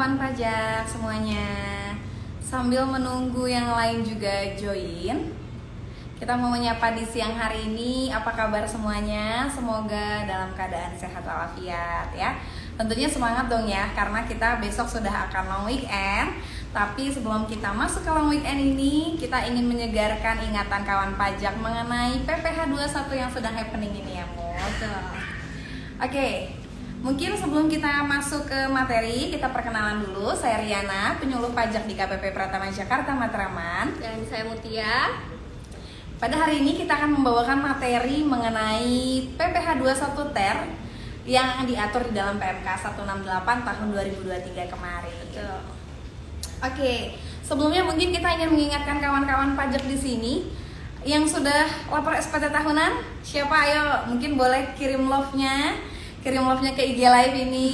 kawan pajak semuanya. Sambil menunggu yang lain juga join, kita mau menyapa di siang hari ini. Apa kabar semuanya? Semoga dalam keadaan sehat walafiat ya. Tentunya semangat dong ya, karena kita besok sudah akan long weekend. Tapi sebelum kita masuk ke long weekend ini, kita ingin menyegarkan ingatan kawan pajak mengenai PPh 21 yang sedang happening ini ya, Mut. Oke, mungkin sebelum kita masuk ke materi, kita perkenalan dulu. Saya Riana, penyuluh pajak di KPP Pratama Jakarta Matraman. Dan saya Mutia. Pada hari ini kita akan membawakan materi mengenai PPh 21 TER yang diatur di dalam PMK 168 tahun 2023 kemarin. Betul. Oke, sebelumnya mungkin kita ingin mengingatkan kawan-kawan pajak di sini yang sudah lapor SPT tahunan. Siapa? Ayo, mungkin boleh kirim love-nya ke IG Live ini.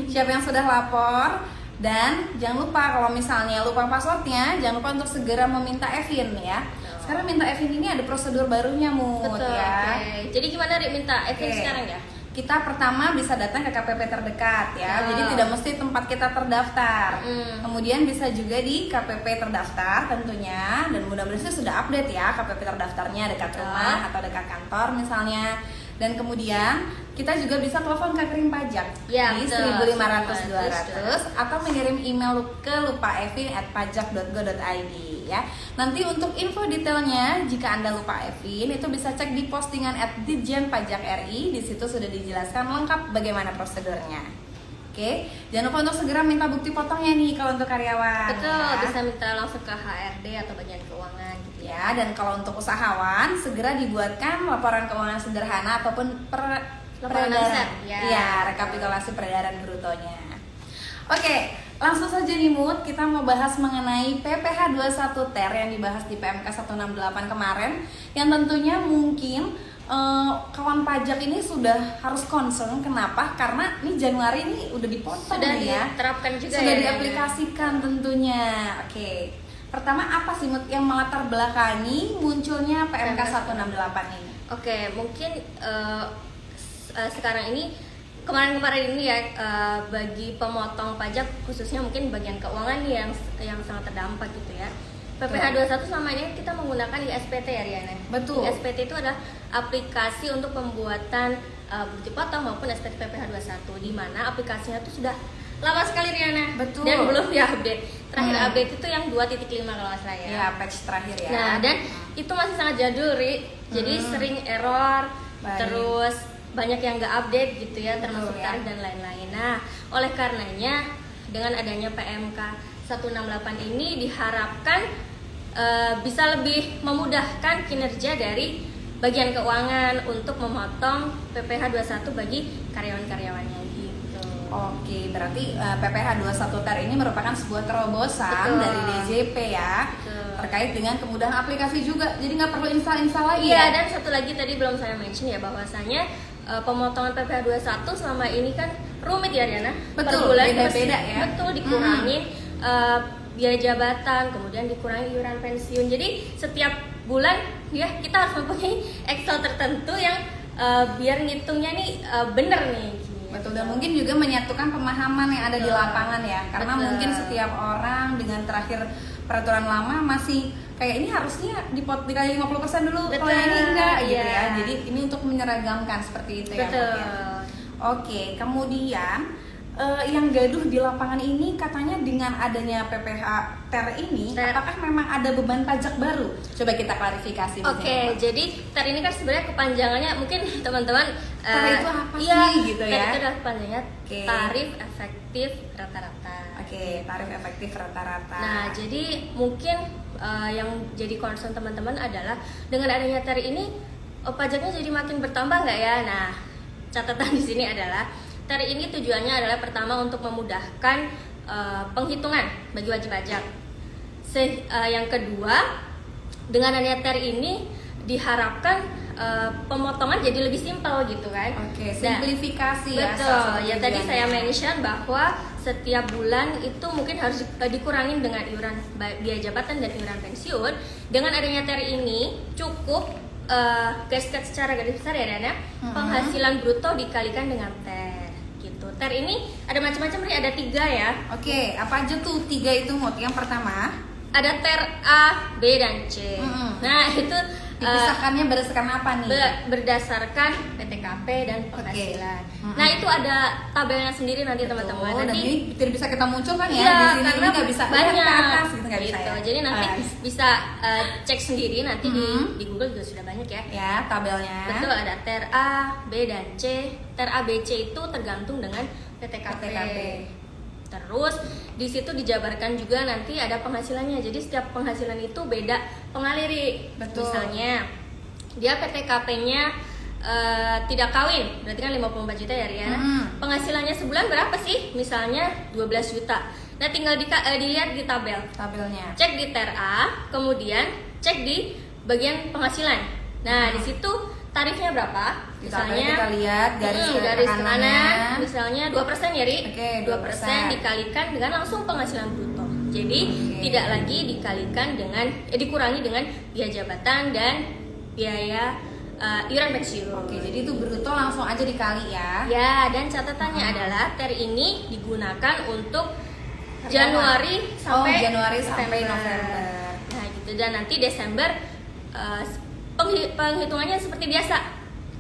Siapa yang sudah lapor? Dan jangan lupa kalau misalnya lupa passwordnya, jangan lupa untuk segera meminta Evin ya. Sekarang minta Evin ini ada prosedur barunya, Mut. Betul. Ya. Oke. Jadi gimana Rik minta Evin sekarang ya? Kita pertama bisa datang ke KPP terdekat ya. Jadi tidak mesti tempat kita terdaftar. Kemudian bisa juga di KPP terdaftar tentunya, dan mudah-mudahan sih sudah update ya KPP terdaftarnya dekat rumah atau dekat kantor misalnya. Dan kemudian kita juga bisa telepon ke Krim Pajak Ya, di betul. 1.500-200 atau mengirim email ke lupaevin@pajak.go.id ya. Nanti untuk info detailnya, jika Anda lupa Evin, itu bisa cek di postingan @ditjenpajak.ri. Di situ sudah dijelaskan lengkap bagaimana prosedurnya. Oke, jangan lupa untuk segera minta bukti potongnya nih kalau untuk karyawan. Betul, ya. bisa minta langsung ke HRD atau bagian keuangan gitu ya. Ya, dan kalau untuk usahawan segera dibuatkan laporan keuangan sederhana ataupun Laporan aset, ya. ya, rekapitulasi peredaran brutonya. Oke, langsung saja nih Mut, kita mau bahas mengenai PPh 21 TER yang dibahas di PMK 168 kemarin, yang tentunya mungkin kawan pajak ini sudah harus concern. Kenapa? Karena ini Januari ini udah dipotong Sudah ya. diterapkan juga Sudah ya. diaplikasikan tentunya. Oke. Pertama apa sih Mut yang melatar belakangi munculnya PMK 168 ini? Oke, mungkin sekarang ini kemarin ini ya, bagi pemotong pajak khususnya mungkin bagian keuangan nih yang sangat terdampak gitu ya. PPh 21 selama ini kita menggunakan ISPT ya Riana. Betul. ISPT itu adalah aplikasi untuk pembuatan bukti potong maupun SPT PPh 21, di mana aplikasinya itu sudah lama sekali Riana. Betul. Dan belum diupdate. Terakhir update itu yang 2.5 kalau nggak salah ya. Ya, patch terakhir ya. Nah, dan itu masih sangat jadul, Ri. Jadi sering error, Baik. terus banyak yang nggak update gitu ya, termasuk Betul, ya. tarif dan lain-lain. Nah, oleh karenanya dengan adanya PMK 168 ini diharapkan bisa lebih memudahkan kinerja dari bagian keuangan untuk memotong PPh 21 bagi karyawan-karyawannya gitu. Oke, berarti PPh 21 TER ini merupakan sebuah terobosan Betul. dari DJP ya. Betul. Terkait dengan kemudahan aplikasi juga. Jadi nggak perlu install lagi Iya, ya. dan satu lagi tadi belum saya mention ya, bahwasanya pemotongan PPh 21 selama ini kan rumit ya Riana. Betul, Per bulan beda-beda ya. Betul, dikurangin biaya jabatan, kemudian dikurangi iuran pensiun. Jadi setiap bulan ya kita harus mempunyai Excel tertentu yang biar ngitungnya nih bener nih. Betul, dan mungkin juga menyatukan pemahaman yang ada di lapangan ya. Karena Betul. mungkin setiap orang dengan terakhir peraturan lama masih kayak ini harusnya dikali 50% dulu, kalau yang ini enggak gitu Iya. ya. Jadi ini untuk menyeragamkan seperti itu ya. Betul. Mut, ya. Oke, kemudian yang gaduh di lapangan ini katanya dengan adanya PPh TER ini, apakah memang ada beban pajak baru? Coba kita klarifikasi. Oke, jadi TER ini kan sebenarnya kepanjangannya mungkin teman-teman TER itu apa iya, sih gitu ya? TER itu adalah kepanjangannya Oke. tarif efektif rata-rata. Oke, tarif efektif rata-rata. Nah, jadi mungkin yang jadi concern teman-teman adalah dengan adanya TER ini pajaknya jadi makin bertambah nggak ya? Nah, catatan di sini adalah TER ini tujuannya adalah pertama untuk memudahkan penghitungan bagi wajib pajak. Yang kedua, dengan adanya TER ini diharapkan pemotongan jadi lebih simpel gitu kan. Oke, simplifikasi ya. Betul. Ya tadi saya mention bahwa setiap bulan itu mungkin harus dikurangin dengan iuran biaya jabatan dan iuran pensiun. Dengan adanya TER ini cukup secara garis besar ya Dana, penghasilan bruto dikalikan dengan TER gitu. TER ini ada macam-macam nih, ada 3 ya. Oke, apa aja tuh 3 itu Mut? Yang pertama, Ada TER A, B, dan C. Nah itu dipisahkannya berdasarkan apa nih? berdasarkan PTKP dan penghasilan. Nah itu ada tabelnya sendiri nanti teman-teman. Dan Nanti ini tidak bisa kita munculkan ya iya, di sini, karena ini nggak bisa banyak ke atas gitu, nggak bisa ya. Jadi nanti bisa cek sendiri nanti di Google juga sudah banyak ya. Ya, tabelnya. Betul, ada TER A, B, dan C. TER A, B, C itu tergantung dengan PTKP. Terus di situ dijabarkan juga nanti ada penghasilannya. Jadi setiap penghasilan itu beda pengaliri. Betul. Misalnya dia PTKP-nya tidak kawin, berarti kan 54 juta ya Riana. Penghasilannya sebulan berapa sih? Misalnya 12 juta. Nah tinggal dilihat di tabelnya. Cek di TER A, kemudian cek di bagian penghasilan. Nah di situ tarifnya berapa? Misalnya kita lihat garis kanan, misalnya 2% ya Ri. Oke, 2% dikalikan dengan langsung penghasilan bruto. Jadi tidak lagi dikalikan dengan dikurangi dengan biaya jabatan dan biaya iuran pensiun. Oke, jadi itu bruto langsung aja dikali ya. Ya, dan catatannya adalah TER ini digunakan untuk Januari sampai November. Nah, gitu. Dan nanti Desember penghitungannya seperti biasa.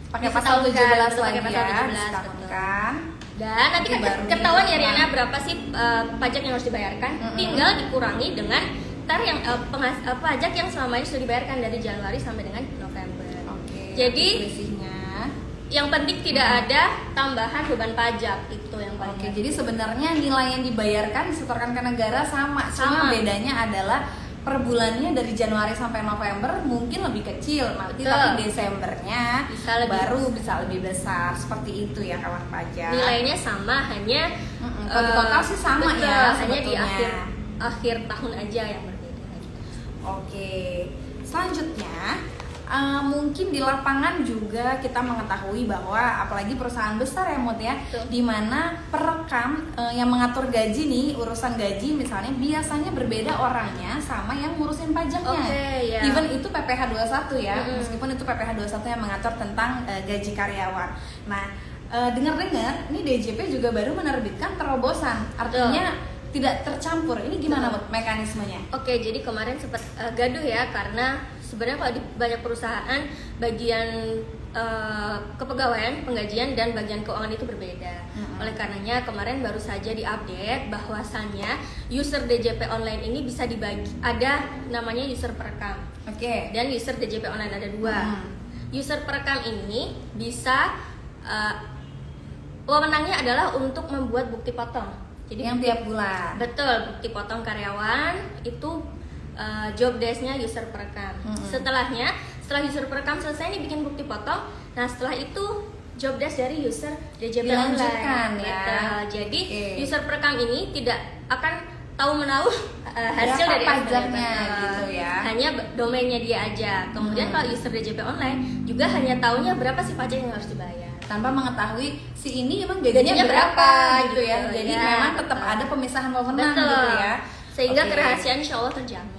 Pakai pasal 17 lagi pakai pasal ya, 17, disahkan. Dan nanti kan ketahuan ya Riana berapa sih pajak yang harus dibayarkan. Tinggal dikurangi dengan TER yang pajak yang selama ini sudah dibayarkan dari Januari sampai dengan November. Jadi yang penting tidak ada tambahan beban pajak, itu yang paling. Jadi sebenarnya nilai yang dibayarkan disetorkan ke negara sama. Cuma bedanya adalah per bulannya dari Januari sampai November mungkin lebih kecil nanti, tapi Desembernya bisa lebih besar. Seperti itu ya kawan pajak. Nilainya sama, hanya kalau di total sih sama ya, hanya di akhir tahun aja yang berbeda. Oke, selanjutnya mungkin di lapangan juga kita mengetahui bahwa apalagi perusahaan besar ya Mut ya, di mana perekam yang mengatur gaji nih, urusan gaji misalnya biasanya berbeda orangnya sama yang ngurusin pajaknya. Even itu PPh 21 ya, meskipun itu PPh 21 yang mengatur tentang gaji karyawan. Nah, dengar-dengar ini DJP juga baru menerbitkan terobosan, artinya tidak tercampur. Ini gimana Mut mekanismenya? Oke, jadi kemarin sempat gaduh ya, karena sebenarnya kalau di banyak perusahaan bagian kepegawaian, penggajian dan bagian keuangan itu berbeda. Oleh karenanya kemarin baru saja diupdate bahwasannya user DJP online ini bisa dibagi, ada namanya user perekam. Dan user DJP online ada 2. User perekam ini bisa wewenangnya adalah untuk membuat bukti potong. Jadi yang tiap bulan. Betul, bukti potong karyawan itu job desk-nya user perekam. Setelah user perekam selesai nih bikin bukti potong, nah setelah itu job desk dari user DJP online. Ya. Jadi user perekam ini tidak akan tahu-menahu hasil dari pajaknya gitu ya. Hanya domainnya dia aja. Kemudian kalau user DJP online juga hanya tahunya berapa sih pajak yang harus dibayar, tanpa mengetahui si ini emang gajinya berapa gitu ya. Jadi memang tetap ada pemisahan wewenang gitu ya. Sehingga kerahasiaan insya Allah terjamin.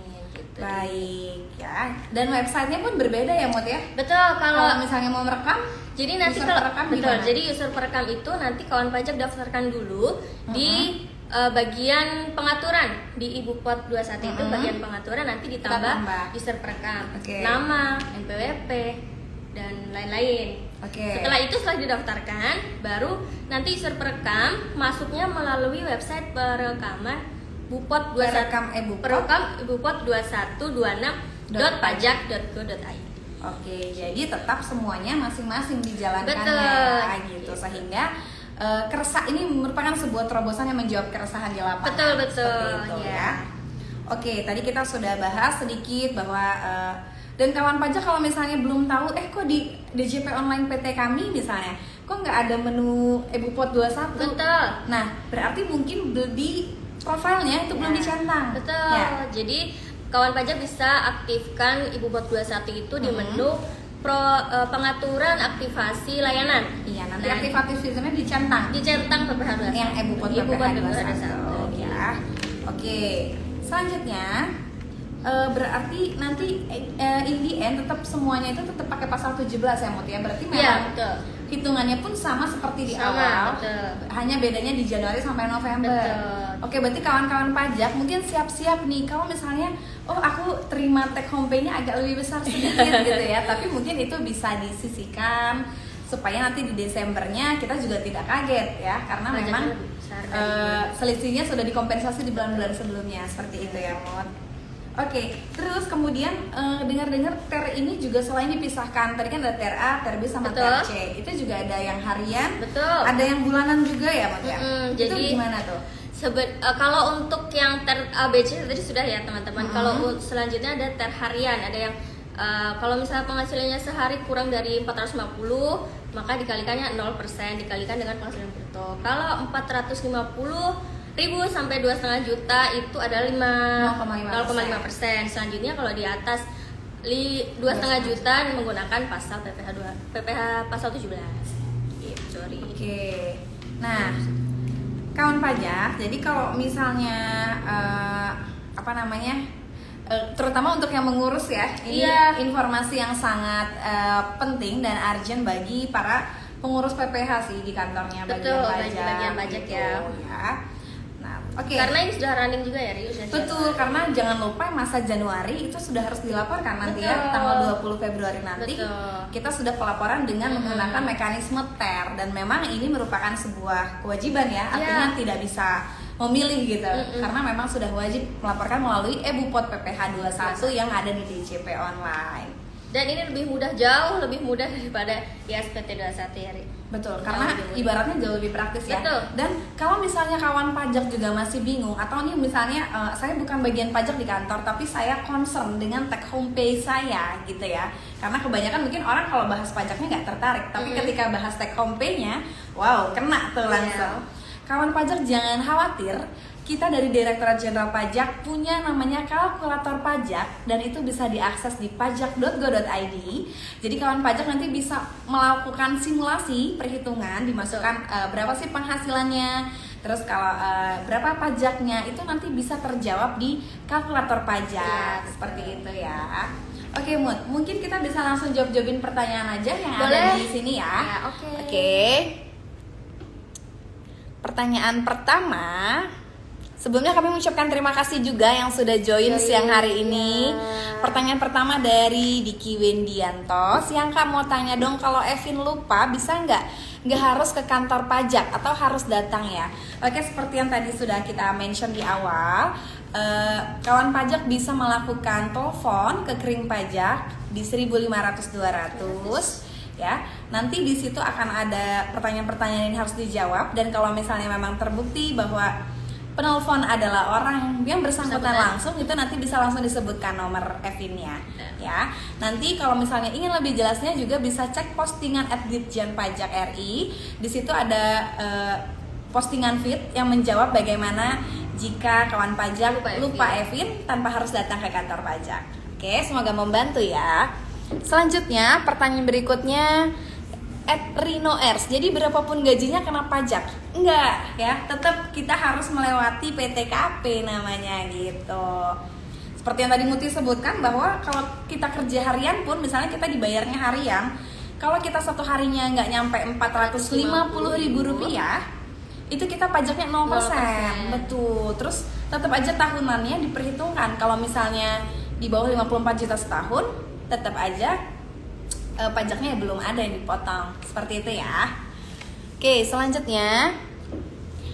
Baik ya, dan websitenya pun berbeda ya Mut ya. Betul, kalau misalnya mau merekam, jadi nanti kalau jadi user perekam itu nanti kawan pajak daftarkan dulu di bagian pengaturan di Ibu Pot 21 itu bagian pengaturan, nanti ditambah user perekam, nama, NPWP dan lain-lain. Setelah itu setelah didaftarkan, baru nanti user perekam masuknya melalui website perekaman Bupot 21 perekam Bupot 2126.pajak.go.id. Jadi tetap semuanya masing-masing dijalankannya gitu, sehingga ini merupakan sebuah terobosan yang menjawab keresahan di lapangan. Betul itu, ya. Tadi kita sudah bahas sedikit bahwa dan kawan pajak kalau misalnya belum tahu, kok di DJP online PT kami misalnya, kok nggak ada menu Bupot 21? Betul. Nah, berarti mungkin di profilnya itu belum dicentang. Betul. Jadi kawan pajak bisa aktifkan Ibu Pot 21 itu di menu pengaturan aktivasi layanan. Nanti aktivatif fiturnya dicentang PPh 21. Yang Ibu Pot PPh 21 ya. Selanjutnya berarti nanti in the end tetap semuanya itu tetap pakai pasal 17 ya Mut ya. Berarti memang hitungannya pun sama seperti di Sama, awal, betul. hanya bedanya di Januari sampai November. Betul. Oke, berarti kawan-kawan pajak mungkin siap-siap nih kalau misalnya aku terima take home pay-nya agak lebih besar sedikit gitu ya, tapi mungkin itu bisa disisihkan supaya nanti di Desembernya kita juga tidak kaget ya, karena Pajaknya memang lebih besar dari selisihnya sudah dikompensasi di bulan-bulan sebelumnya, seperti itu ya Mut. Oke, terus kemudian dengar-dengar TER ini juga selain dipisahkan, tadi kan ada TER A, TER B sama Betul. TER C, itu juga ada yang harian, Betul. ada yang bulanan juga ya Mut ya. Mm-mm, Itu jadi- gimana tuh? Kalau untuk yang ter ABC tadi sudah ya teman-teman. Mhm. Kalau selanjutnya ada ter harian, ada yang kalau misalnya penghasilannya sehari kurang dari 450, maka dikalikannya 0%, dikalikan dengan penghasilan brutto. Kalau 450.000 sampai 2,5 juta itu adalah 0,5%. Selanjutnya kalau di atas 2,5 juta menggunakan pasal PPh pasal 17. Gitu, Ri. Oke, nah kawan pajak, jadi kalau misalnya terutama untuk yang mengurus ya, ini Iya. informasi yang sangat penting dan urgent bagi para pengurus PPh sih di kantornya Betul, bagian bagian pajak gitu, ya. Nah, oke. Karena ini sudah running juga ya, Ri, udah Betul, karena jangan lupa masa Januari itu sudah harus dilaporkan nanti ya, Betul. tanggal 20 Februari nanti. Betul. Kita sudah pelaporan dengan menggunakan mekanisme TER, dan memang ini merupakan sebuah kewajiban ya, artinya tidak bisa memilih gitu, karena memang sudah wajib melaporkan melalui e-Bupot PPh 21 yang ada di DJP online. Dan ini jauh lebih mudah daripada ISPT 21 ya, Ri. Betul, Jauh karena lebih mudah. ibaratnya jauh lebih praktis ya. Betul. Dan kalau misalnya kawan pajak juga masih bingung, atau nih misalnya saya bukan bagian pajak di kantor, tapi saya concern dengan take home pay saya gitu ya. Karena kebanyakan mungkin orang kalau bahas pajaknya nggak tertarik, tapi ketika bahas take home pay-nya, wow, kena tuh langsung. Kawan pajak jangan khawatir, kita dari Direktorat Jenderal Pajak punya namanya kalkulator pajak, dan itu bisa diakses di pajak.go.id. Jadi kawan pajak nanti bisa melakukan simulasi perhitungan, dimasukkan berapa sih penghasilannya, terus kalau berapa pajaknya, itu nanti bisa terjawab di kalkulator pajak. Iya, Seperti itu ya. Oke Mut, mungkin kita bisa langsung jawab-jawabin pertanyaan aja yang Boleh. ada di sini ya. Ya, oke. Oke. Pertanyaan pertama, sebelumnya kami mengucapkan terima kasih juga yang sudah join siang hari ini. Pertanyaan pertama dari Diki Wendianto. Siang Kak, mau tanya dong, kalau Evin lupa bisa nggak harus ke kantor pajak atau harus datang ya? Oke, seperti yang tadi sudah kita mention di awal, kawan pajak bisa melakukan telepon ke kering pajak di 1.500-200 ya. Nanti di situ akan ada pertanyaan-pertanyaan yang harus dijawab, dan kalau misalnya memang terbukti bahwa penelpon adalah orang yang bersangkutan langsung, itu nanti bisa langsung disebutkan nomor Evin-nya ya. Nanti kalau misalnya ingin lebih jelasnya juga bisa cek postingan @ditjen pajak RI. Di situ ada postingan feed yang menjawab bagaimana jika kawan pajak lupa Evin tanpa harus datang ke kantor pajak. Oke, semoga membantu ya. Selanjutnya pertanyaan berikutnya @rinoers. Jadi berapapun gajinya kena pajak? Enggak ya, tetap kita harus melewati PTKP namanya gitu. Seperti yang tadi Muti sebutkan, bahwa kalau kita kerja harian pun, misalnya kita dibayarnya harian, kalau kita satu harinya nggak nyampe 450.000 rupiah, itu kita pajaknya 0%. Betul. Terus tetap aja tahunannya diperhitungkan. Kalau misalnya di bawah 54 juta setahun, tetap aja pajaknya belum ada yang dipotong. Seperti itu ya. Oke, selanjutnya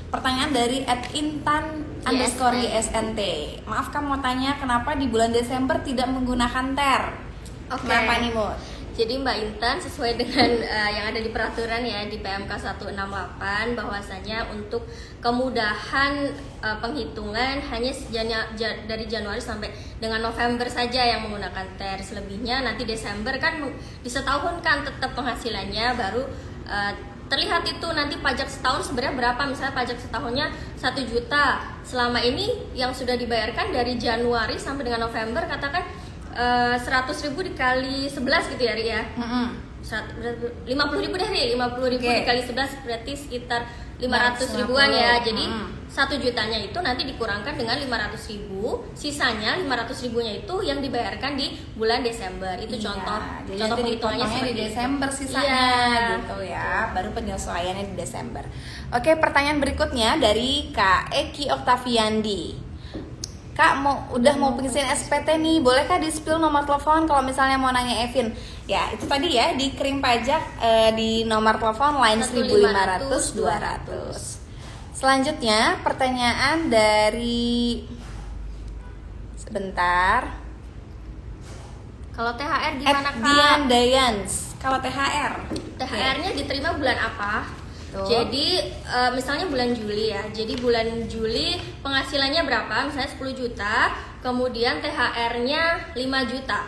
pertanyaan dari @intan_ysnt. Maaf Kak, mau tanya kenapa di bulan Desember tidak menggunakan TER? Oke. Kenapa nih Mut? Jadi Mbak Intan, sesuai dengan yang ada di peraturan ya di PMK 168, bahwasanya untuk kemudahan penghitungan hanya dari Januari sampai dengan November saja yang menggunakan TER. Selebihnya nanti Desember kan disetahunkan tetap penghasilannya, baru terlihat itu nanti pajak setahun sebenarnya berapa. Misalnya pajak setahunnya 1 juta, selama ini yang sudah dibayarkan dari Januari sampai dengan November, katakan 100.000 dikali 11 gitu ya Ri ya. 50.000 deh, 50.000 Oke. dikali 11 berarti sekitar 500 ribuan ya. Jadi 1 jutanya itu nanti dikurangkan dengan 500.000, sisanya 500.000-nya itu yang dibayarkan di bulan Desember. Itu Iya, contoh jadi contoh nanti penghitungannya dipotongnya di seperti itu. Desember sisanya Iya, gitu ya, baru penyesuaiannya di Desember. Oke, pertanyaan berikutnya dari Kak Eki Oktaviandi. Kak udah mau pengisian SPT nih, bolehkah di spill nomor telepon kalau misalnya mau nanya Evin? Ya itu tadi ya, dikirim pajak di nomor telepon line 1500 200. Selanjutnya pertanyaan dari sebentar. Kalau THR gimana Kak? Dian Dayans. Kalau THR THR-nya diterima bulan apa? Tuh. Jadi misalnya bulan Juli ya. Jadi bulan Juli penghasilannya berapa? Misalnya 10 juta, kemudian THR-nya 5 juta.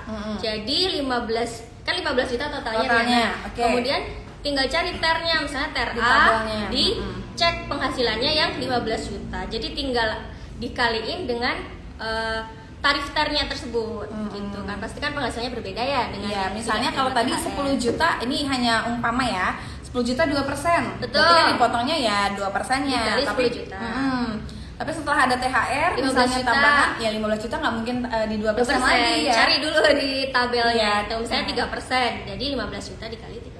Jadi 15 juta totalnya. Totalnya, oke. Kemudian tinggal cari TER-nya, misalnya TER Di A, tabelnya. dicek penghasilannya yang 15 juta. Jadi tinggal dikaliin dengan tarif TER-nya tersebut gitu kan. Pasti kan penghasilannya berbeda ya dengan ya, yang misalnya tidak kalau tadi terima 10 juta, ini hanya umpama ya, 10 juta 2%. Betul. Berarti kan dipotongnya ya 2%-nya. Dikali Tapi 10 juta. Tapi setelah ada THR 15 misalnya juta. tambahan ya 15 juta nggak mungkin di 2% lagi ya. Cari dulu di tabelnya. Iya. Atau misalnya 3%. Jadi 15 juta dikali 3%.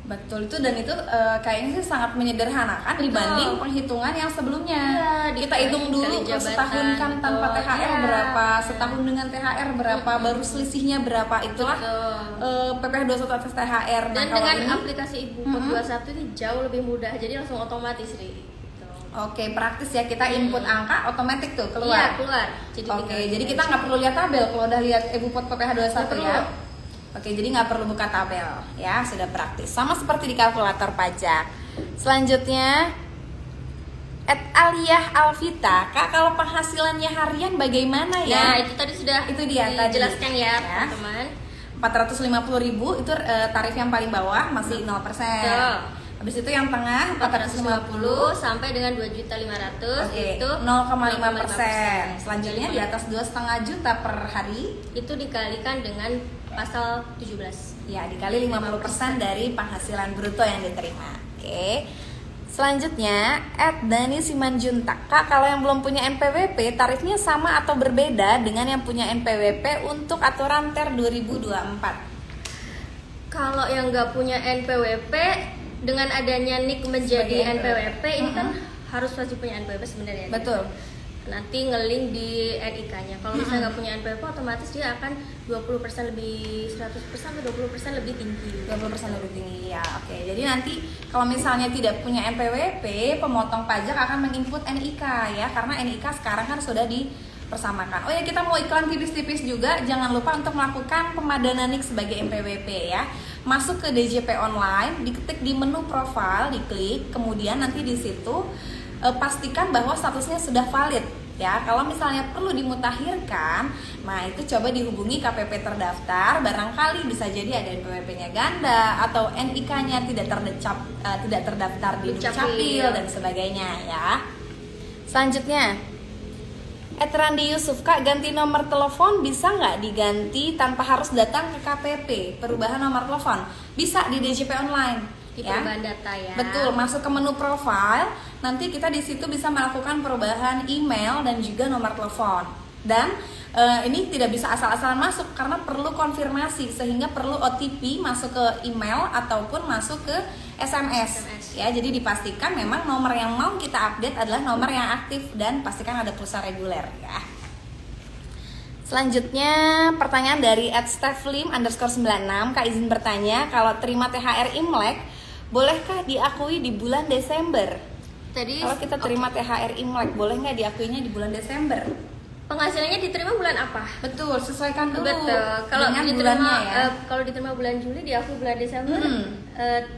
Betul itu, dan itu kayaknya sih sangat menyederhanakan Betul. dibanding penghitungan yang sebelumnya. Iya, Kita hitung dulu dikali jabatan, setahun kan tanpa betul. THR Iya. berapa, setahun dengan THR berapa, baru selisihnya berapa, itulah PPh 21 atas THR. Dan kalau dengan ini, aplikasi Ibu Pot 21 ini jauh lebih mudah. Jadi langsung otomatis Ri. Gitu. oke, praktis ya, kita input angka otomatis tuh Iya, keluar. keluar. Jadi Oke, tinggal jadi kita kita nggak perlu lihat tabel kalau udah lihat EbuPot PPh 21 Nggak perlu. ya. Oke, jadi nggak perlu buka tabel ya, sudah praktis. Sama seperti di kalkulator pajak. Selanjutnya, Aliyah Alvita, Kak kalau penghasilannya harian bagaimana Nah, ya? itu tadi sudah Itu dia tadi. dijelaskan ya, Ya. teman-teman. 450.000 itu tarif yang paling bawah masih 0%. Betul. Habis itu yang tengah 450 450. sampai dengan 2.500.000 Oke, itu 0,5%. Selanjutnya di atas 2,5 juta per hari, itu dikalikan dengan pasal 17. ya dikali 50% dari penghasilan bruto yang diterima. Oke. Selanjutnya, Dani Simanjuntak. Kak, kalau yang belum punya NPWP, tarifnya sama atau berbeda dengan yang punya NPWP untuk aturan TER 2024? Kalau yang nggak punya NPWP, dengan adanya NIK menjadi Sebagai NPWP, ini kan harus wajib punya NPWP sebenarnya. Betul. Nanti ngelink di NIK-nya. Kalau misalnya nggak punya NPWP, otomatis dia akan 20% lebih, 100% atau 20% lebih tinggi. 20% lebih tinggi ya. Oke, jadi nanti kalau misalnya tidak punya NPWP, pemotong pajak akan menginput NIK ya, karena NIK sekarang kan sudah dipersamakan. Oh ya, kita mau iklan tipis-tipis juga. Jangan lupa untuk melakukan pemadanan NIK sebagai NPWP ya. Masuk ke DJP online, diketik di menu profile, diklik, kemudian nanti di situ pastikan bahwa statusnya sudah valid ya. Kalau misalnya perlu dimutakhirkan, nah itu coba dihubungi KPP terdaftar, barangkali bisa jadi ada NPWP-nya ganda atau NIK-nya tidak terdaftar di Dukcapil dan sebagainya ya. Selanjutnya, Randi Yusuf, Kak ganti nomor telepon bisa nggak diganti tanpa harus datang ke KPP? Perubahan nomor telepon bisa di DJP online. Di Ya. perubahan data ya. Betul, masuk ke menu profile, nanti kita di situ bisa melakukan perubahan email dan juga nomor telepon. Dan ini tidak bisa asal-asalan masuk karena perlu konfirmasi, sehingga perlu OTP masuk ke email ataupun masuk ke SMS. Ya, jadi dipastikan memang nomor yang mau kita update adalah nomor yang aktif dan pastikan ada pulsa reguler ya. Selanjutnya pertanyaan dari @steflim_96. Kak izin bertanya, kalau terima THR Imlek bolehkah diakui di bulan Desember? Tadi Kalau kita terima THR Imlek, boleh nggak diakuinya di bulan Desember? penghasilannya diterima bulan apa? Betul, sesuaikan dulu Betul. Kalau dengan diterima bulannya ya. kalau diterima bulan Juli diakui bulan Desember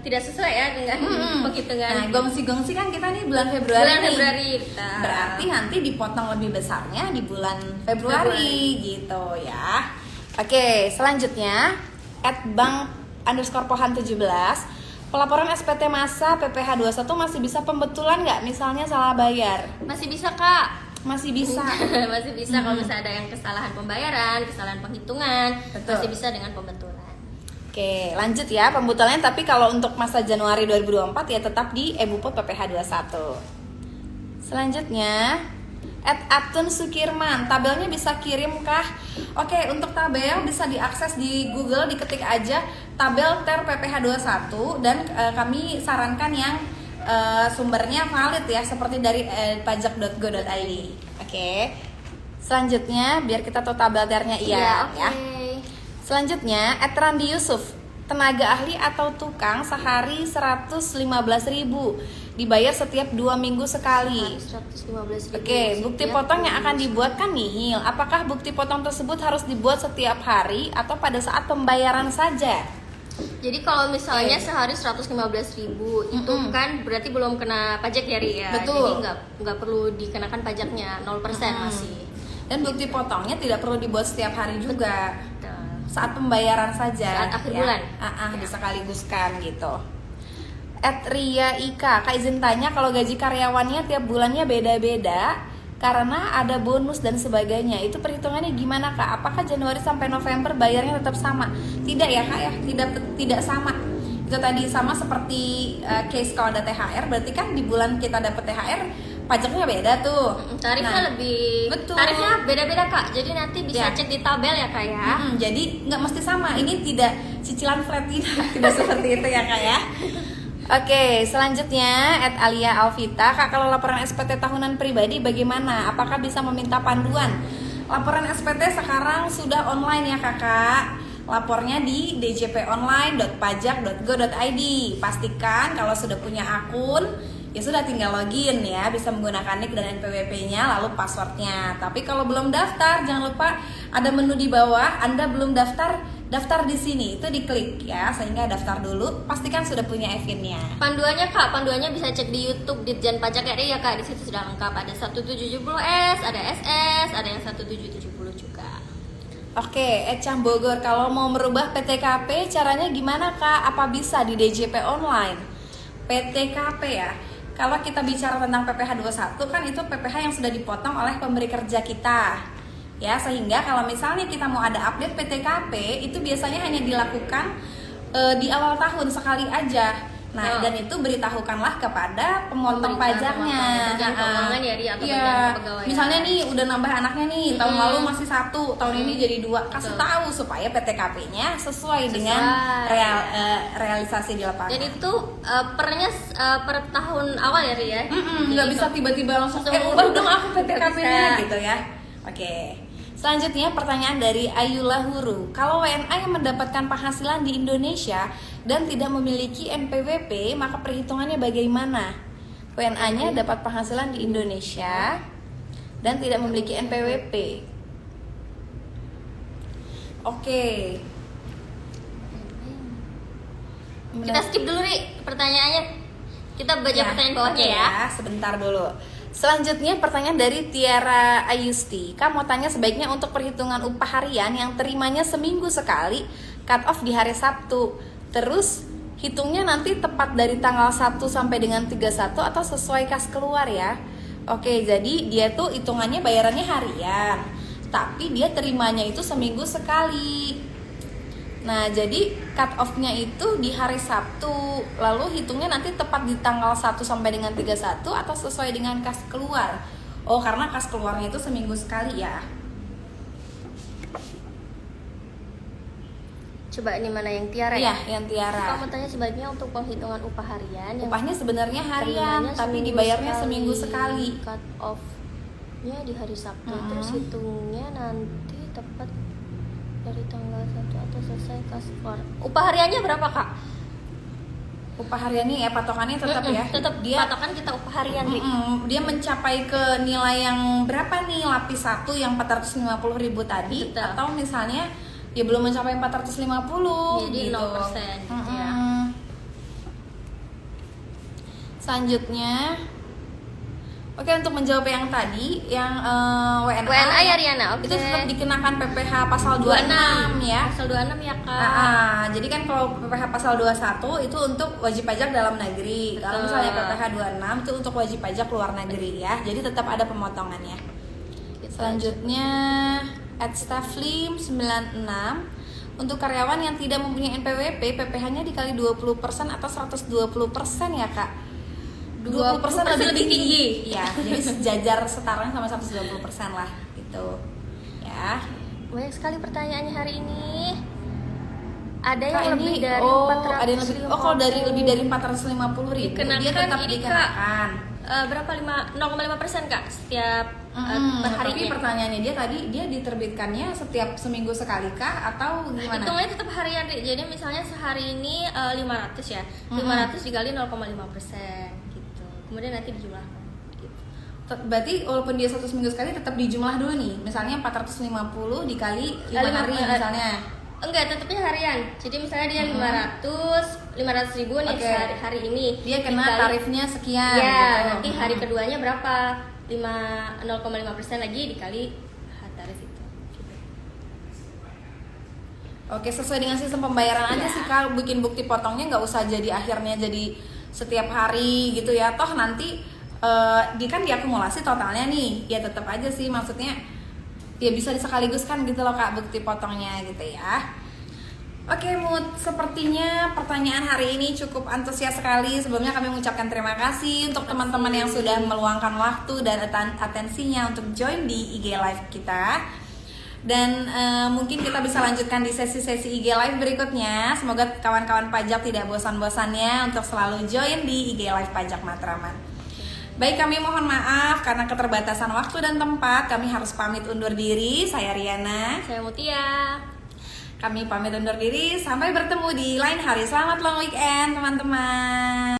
tidak sesuai ya dengan penghitungan. Nah, gongsi-gongsi kan kita nih bulan Februari Bulan nih. Februari. Berarti nanti dipotong lebih besarnya di bulan Februari gitu ya. Oke, selanjutnya @bank_pohan17. Pelaporan SPT masa PPh 21 masih bisa pembetulan nggak? Misalnya salah bayar. Masih bisa Kak. Masih bisa. Masih bisa kalau misalnya ada yang kesalahan pembayaran, kesalahan penghitungan, Betul. masih bisa dengan pembetulan. Oke, lanjut ya pembutuhannya. Tapi kalau untuk masa Januari 2024 ya tetap di eBuput PPh 21. Selanjutnya @Atun Sukirman, tabelnya bisa kirim kah? Oke, untuk tabel bisa diakses di Google, diketik aja tabel ter PPh 21 dan kami sarankan yang sumbernya valid ya, seperti dari pajak.go.id. Oke. Selanjutnya biar kita tahu tabel ternya iya ya. Selanjutnya @Randi Yusuf, tenaga ahli atau tukang sehari 115.000, dibayar setiap 2 minggu sekali. 115.000. Oke, bukti potong yang akan dibuat kan nihil. Apakah bukti potong tersebut harus dibuat setiap hari atau pada saat pembayaran saja? Jadi kalau misalnya sehari 115.000 itu kan berarti belum kena pajak ya, Ri ya. Betul. Jadi nggak perlu dikenakan pajaknya, 0% masih. Dan bukti potongnya tidak perlu dibuat setiap hari juga. Betul. Saat pembayaran saja. Saat akhir bulan. Disekaligus gitu. @Ria Ika, Kak izin tanya, kalau gaji karyawannya tiap bulannya beda-beda karena ada bonus dan sebagainya, itu perhitungannya gimana Kak? Apakah Januari sampai November bayarnya tetap sama? Tidak ya Kak ya, tidak sama. Itu tadi sama seperti case kalau ada THR, berarti kan di bulan kita dapat THR pajaknya beda tuh. Tarifnya lebih betul. Tarifnya beda-beda Kak. Jadi nanti bisa cek di tabel ya Kak ya. Jadi nggak mesti sama. Ini tidak cicilan flat, tidak seperti itu ya Kak ya. Oke, selanjutnya @Alia Alvita, Kak kalau laporan SPT tahunan pribadi bagaimana? Apakah bisa meminta panduan? Laporan SPT sekarang sudah online ya Kakak. Lapornya di djponline.pajak.go.id. Pastikan kalau sudah punya akun, ya sudah tinggal login ya, bisa menggunakan NIK dan NPWP-nya lalu passwordnya. Tapi kalau belum daftar, jangan lupa ada menu di bawah. Anda belum daftar di sini, itu diklik ya, sehingga daftar dulu. Pastikan sudah punya EVIN-nya. Panduannya Kak, panduannya bisa cek di YouTube Ditjen Pajak RI ya Kak. Di situ sudah lengkap, ada 1770S, ada SS, ada yang 1770 juga. Oke, Ecam Bogor, kalau mau merubah PTKP caranya gimana Kak? Apa bisa di DJP online? PTKP ya. Kalau kita bicara tentang PPh 21 kan itu PPh yang sudah dipotong oleh pemberi kerja kita. Ya, sehingga kalau misalnya kita mau ada update PTKP itu biasanya hanya dilakukan di awal tahun sekali aja. Nah, dan itu beritahukanlah kepada pemotong pajaknya. Keuangan ya, Ri, atau kepegawaian. Misalnya nih udah nambah anaknya nih, tahun lalu masih 1, tahun ini jadi 2. Kasih tahu supaya PTKP-nya sesuai dengan realisasi di lapangan. Dan itu pernya per tahun awal ya, Ri ya. Nggak bisa tiba-tiba langsung ubah dong aku PTKP-nya gitu ya. Oke. Selanjutnya pertanyaan dari Ayula Huru. Kalau WNA yang mendapatkan penghasilan di Indonesia dan tidak memiliki NPWP, maka perhitungannya bagaimana? WNA-nya dapat penghasilan di Indonesia dan tidak memiliki NPWP. Oke. Kita skip dulu nih pertanyaannya. Kita baca pertanyaan bawahnya ya. Sebentar dulu. Selanjutnya pertanyaan dari Tiara Ayusti. Kak mau tanya, sebaiknya untuk perhitungan upah harian yang terimanya seminggu sekali, cut off di hari Sabtu, terus hitungnya nanti tepat dari tanggal 1 sampai dengan 31 atau sesuai kas keluar ya. Oke, jadi dia tuh hitungannya bayarannya harian, tapi dia terimanya itu seminggu sekali. Nah, jadi cut off-nya itu di hari Sabtu, lalu hitungnya nanti tepat di tanggal 1 sampai dengan 31 atau sesuai dengan kas keluar. Oh, karena kas keluarnya itu seminggu sekali ya. Coba ini mana yang Tiara ya? Iya, yang Tiara. Kamu tanya sebaiknya untuk penghitungan upah harian. Upahnya sebenarnya harian, tapi dibayarnya seminggu sekali. Cut off-nya di hari Sabtu, terus hitungnya nanti tepat dari tanggal 1 atau selesai kas keluar. Upah hariannya berapa Kak? Upah hariannya ya patokannya tetap ya. Tetap dia patokan kita upah harian nih. Dia mencapai ke nilai yang berapa nih, lapis 1 yang 450.000 tadi. Betul. Atau misalnya ya belum mencapai 450. Jadi gitu. 0% gitu ya. Selanjutnya Oke, untuk menjawab yang tadi, yang WNA ya Riana, itu tetap dikenakan PPh pasal 26 ya. Pasal 26 ya Kak. Jadi kan kalau PPh pasal 21 itu untuk wajib pajak dalam negeri. Kalau misalnya PPh 26 itu untuk wajib pajak luar negeri ya. Jadi tetap ada pemotongannya. Selanjutnya @Staflim96, untuk karyawan yang tidak mempunyai NPWP, PPh-nya dikali 20% atau 120% ya kak? 20% lebih tinggi. Iya, jadi sejajar setara sama 120% lah gitu. Ya. Banyak sekali pertanyaannya hari ini. Ada yang Kak, lebih ini, dari ada yang lebih, 450. kalau dari lebih dari 450.000 dia tetap ini, dikenakan. Kak, berapa 0,5% Kak setiap per Tapi harinya? pertanyaannya dia tadi, dia diterbitkannya setiap seminggu sekali kah atau gimana? Hitungnya tetap harian, Ri. Jadi misalnya sehari ini 500 ya. 500 dikali 0,5% gitu. Kemudian nanti dijumlahkan gitu. Berarti walaupun dia 1 seminggu sekali tetap dijumlah dulu nih. Misalnya 450 dikali 5 hari misalnya. Enggak, tetapnya harian. Jadi misalnya dia 500 ribu nih hari ini. Dia kena dikali- tarifnya sekian. Ya, gitu. nanti hari keduanya berapa? 0,5% lagi dikali tarif itu. Gitu. Oke, sesuai dengan sistem pembayaran aja sih Kak. Bikin bukti potongnya nggak usah jadi akhirnya jadi setiap hari gitu ya. Toh nanti kan diakumulasi totalnya nih. Ya tetap aja sih, maksudnya ya bisa disekaliguskan gitu loh Kak bukti potongnya gitu ya. Oke Mut, sepertinya pertanyaan hari ini cukup antusias sekali. Sebelumnya kami mengucapkan terima kasih untuk teman-teman yang sudah meluangkan waktu dan atensinya untuk join di IG Live kita. Dan mungkin kita bisa lanjutkan di sesi-sesi IG Live berikutnya. Semoga kawan-kawan pajak tidak bosan-bosannya untuk selalu join di IG Live Pajak Matraman. Baik, kami mohon maaf karena keterbatasan waktu dan tempat. Kami harus pamit undur diri. Saya Riana. Saya Mutia. Kami pamit undur diri. Sampai bertemu di lain hari. Selamat long weekend teman-teman.